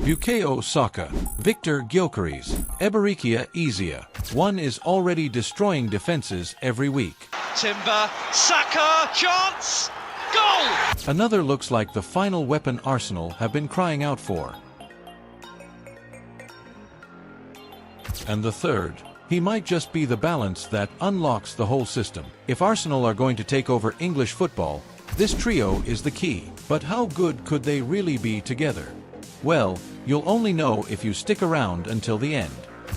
Bukayo Saka, Viktor Gyökeres, Eberechi Eze. One is already destroying defenses every week. Timber, Saka, chance, goal! Another looks like the final weapon Arsenal have been crying out for. And the third, he might just be the balance that unlocks the whole system. If Arsenal are going to take over English football, this trio is the key. But how good could they really be together? Well, you'll only know if you stick around until the end.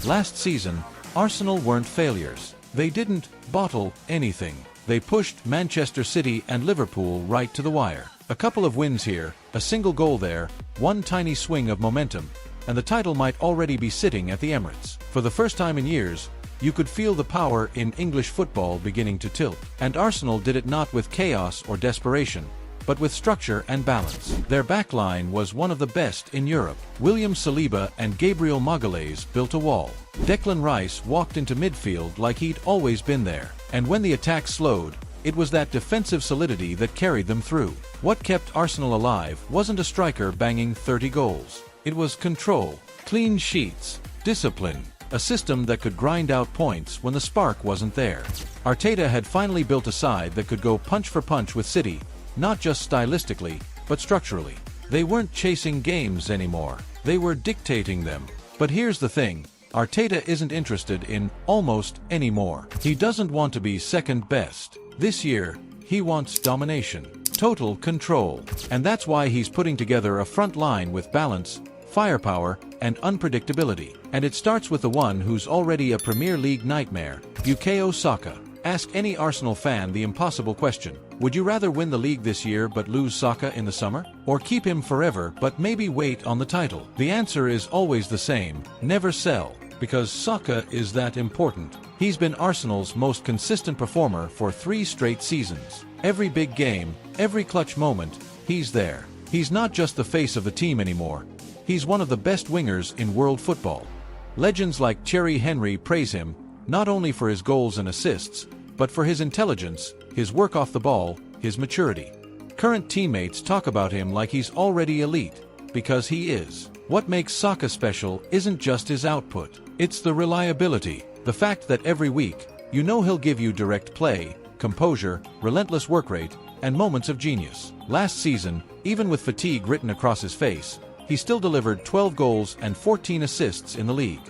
Last season, Arsenal weren't failures. They didn't bottle anything. They pushed Manchester City and Liverpool right to the wire. A couple of wins here, a single goal there, one tiny swing of momentum, and the title might already be sitting at the Emirates. For the first time in years, you could feel the power in English football beginning to tilt. And Arsenal did it not with chaos or desperation, but with structure and balance. Their backline was one of the best in Europe. William Saliba and Gabriel Magalhaes built a wall. Declan Rice walked into midfield like he'd always been there. And when the attack slowed, it was that defensive solidity that carried them through. What kept Arsenal alive wasn't a striker banging 30 goals. It was control, clean sheets, discipline, a system that could grind out points when the spark wasn't there. Arteta had finally built a side that could go punch for punch with City, not just stylistically, but structurally. They weren't chasing games anymore. They were dictating them. But here's the thing, Arteta isn't interested in almost anymore. He doesn't want to be second best. This year, he wants domination, total control. And that's why he's putting together a front line with balance, firepower, and unpredictability. And it starts with the one who's already a Premier League nightmare, Bukayo Saka. Ask any Arsenal fan the impossible question. Would you rather win the league this year but lose Saka in the summer? Or keep him forever but maybe wait on the title? The answer is always the same: never sell. Because Saka is that important. He's been Arsenal's most consistent performer for 3 straight seasons. Every big game, every clutch moment, he's there. He's not just the face of the team anymore. He's one of the best wingers in world football. Legends like Thierry Henry praise him, not only for his goals and assists, but for his intelligence, his work off the ball, his maturity. Current teammates talk about him like he's already elite, because he is. What makes Saka special isn't just his output, it's the reliability. The fact that every week, you know he'll give you direct play, composure, relentless work rate, and moments of genius. Last season, even with fatigue written across his face, he still delivered 12 goals and 14 assists in the league.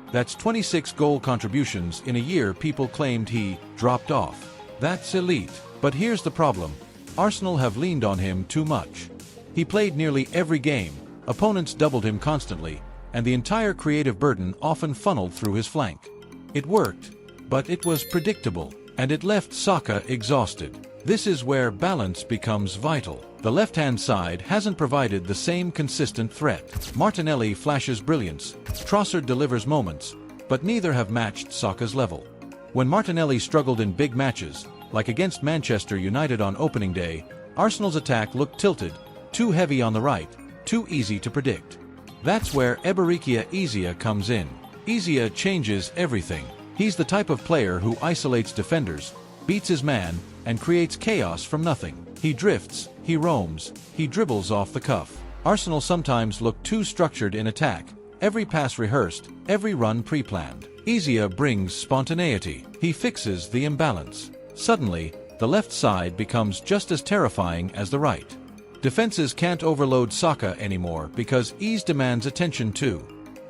That's 26 goal contributions in a year people claimed he dropped off. That's elite. But here's the problem. Arsenal have leaned on him too much. He played nearly every game, opponents doubled him constantly, and the entire creative burden often funneled through his flank. It worked, but it was predictable, and it left Saka exhausted. This is where balance becomes vital. The left-hand side hasn't provided the same consistent threat. Martinelli flashes brilliance, Trossard delivers moments, but neither have matched Saka's level. When Martinelli struggled in big matches, like against Manchester United on opening day, Arsenal's attack looked tilted, too heavy on the right, too easy to predict. That's where Eberechi Eze comes in. Eze changes everything. He's the type of player who isolates defenders, beats his man, and creates chaos from nothing. He drifts, he roams, he dribbles off the cuff. Arsenal sometimes look too structured in attack, every pass rehearsed, every run pre-planned. Eze brings spontaneity. He fixes the imbalance. Suddenly, the left side becomes just as terrifying as the right. Defenses can't overload Saka anymore because Eze demands attention too.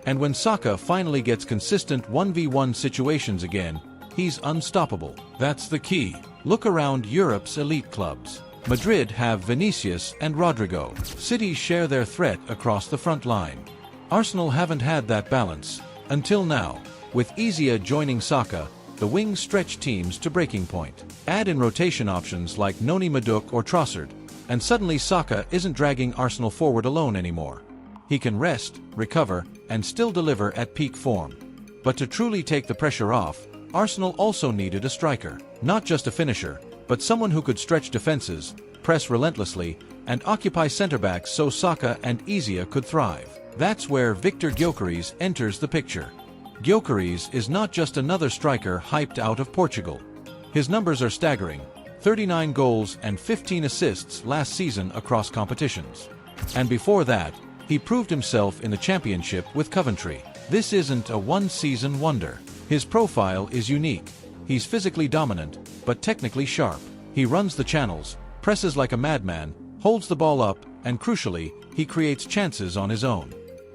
And when Saka finally gets consistent 1v1 situations again, he's unstoppable. That's the key. Look around Europe's elite clubs. Madrid have Vinicius and Rodrigo. City share their threat across the front line. Arsenal haven't had that balance, until now. With Eze joining Saka, the wings stretch teams to breaking point. Add in rotation options like Noni Madueke or Trossard, and suddenly Saka isn't dragging Arsenal forward alone anymore. He can rest, recover, and still deliver at peak form. But to truly take the pressure off, Arsenal also needed a striker. Not just a finisher, but someone who could stretch defenses, press relentlessly, and occupy center-backs so Saka and Eze could thrive. That's where Viktor Gyökeres enters the picture. Gyökeres is not just another striker hyped out of Portugal. His numbers are staggering: 39 goals and 15 assists last season across competitions. And before that, He proved himself in the Championship with Coventry. This isn't a one-season wonder. His profile is unique. He's physically dominant, but technically sharp. He runs the channels, presses like a madman, holds the ball up, and crucially, he creates chances on his own.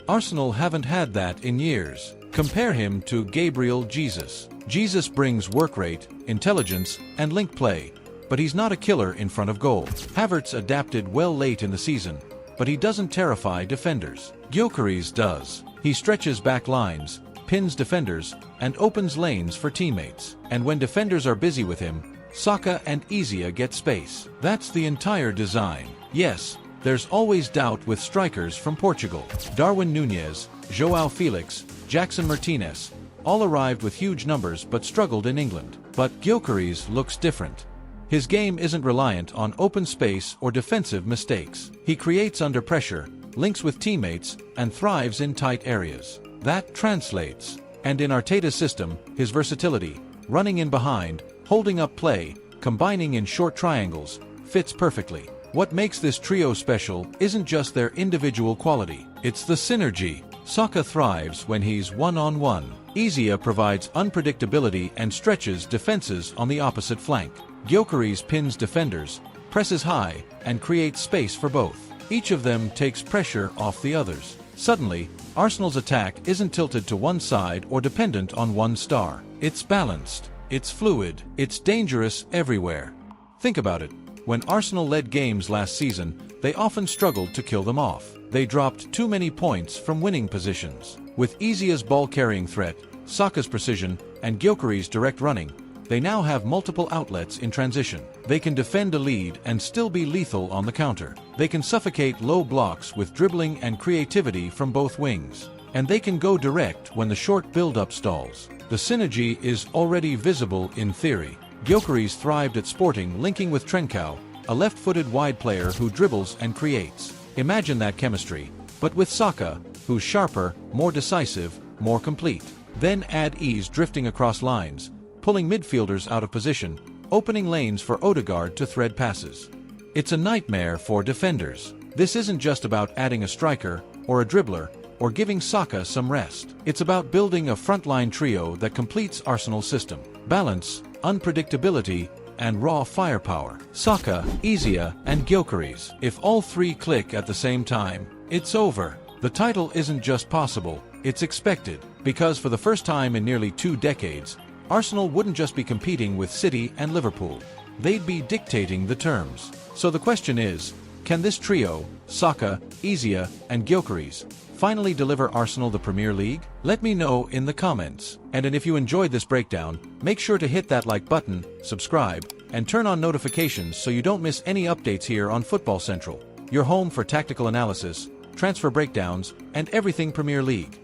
Arsenal haven't had that in years. Compare him to Gabriel Jesus. Jesus brings work rate, intelligence, and link play, but he's not a killer in front of goal. Havertz adapted well late in the season, but he doesn't terrify defenders. Gyökeres does. He stretches back lines, pins defenders, and opens lanes for teammates. And when defenders are busy with him, Saka and Eze get space. That's the entire design. Yes, there's always doubt with strikers from Portugal. Darwin Núñez, João Felix, Jackson Martinez, all arrived with huge numbers but struggled in England. But Gyökeres looks different. His game isn't reliant on open space or defensive mistakes. He creates under pressure, links with teammates, and thrives in tight areas. That translates. And in Arteta's system, his versatility, running in behind, holding up play, combining in short triangles, fits perfectly. What makes this trio special isn't just their individual quality, it's the synergy. Saka thrives when he's one-on-one. Eze provides unpredictability and stretches defenses on the opposite flank. Gyökeres pins defenders, presses high, and creates space for both. Each of them takes pressure off the others. Suddenly, Arsenal's attack isn't tilted to one side or dependent on one star. It's balanced, it's fluid, it's dangerous everywhere. Think about it. When Arsenal led games last season, they often struggled to kill them off. They dropped too many points from winning positions. With Eze's ball-carrying threat, Saka's precision, and Gyökeres' direct running, they now have multiple outlets in transition. They can defend a lead and still be lethal on the counter. They can suffocate low blocks with dribbling and creativity from both wings. And they can go direct when the short build-up stalls. The synergy is already visible in theory. Gyökeres thrived at Sporting, linking with Trincao, a left-footed wide player who dribbles and creates. Imagine that chemistry, but with Saka, who's sharper, more decisive, more complete. Then add Eze drifting across lines, pulling midfielders out of position, opening lanes for Odegaard to thread passes. It's a nightmare for defenders. This isn't just about adding a striker, or a dribbler, or giving Saka some rest. It's about building a frontline trio that completes Arsenal's system. Balance, unpredictability, and raw firepower. Saka, Eze, and Gyökeres. If all three click at the same time, it's over. The title isn't just possible, it's expected. Because for the first time in nearly 2 decades, Arsenal wouldn't just be competing with City and Liverpool. They'd be dictating the terms. So the question is, can this trio, Saka, Eze, and Gyökeres, finally deliver Arsenal the Premier League? Let me know in the comments. And if you enjoyed this breakdown, make sure to hit that like button, subscribe, and turn on notifications so you don't miss any updates here on Football Central, your home for tactical analysis, transfer breakdowns, and everything Premier League.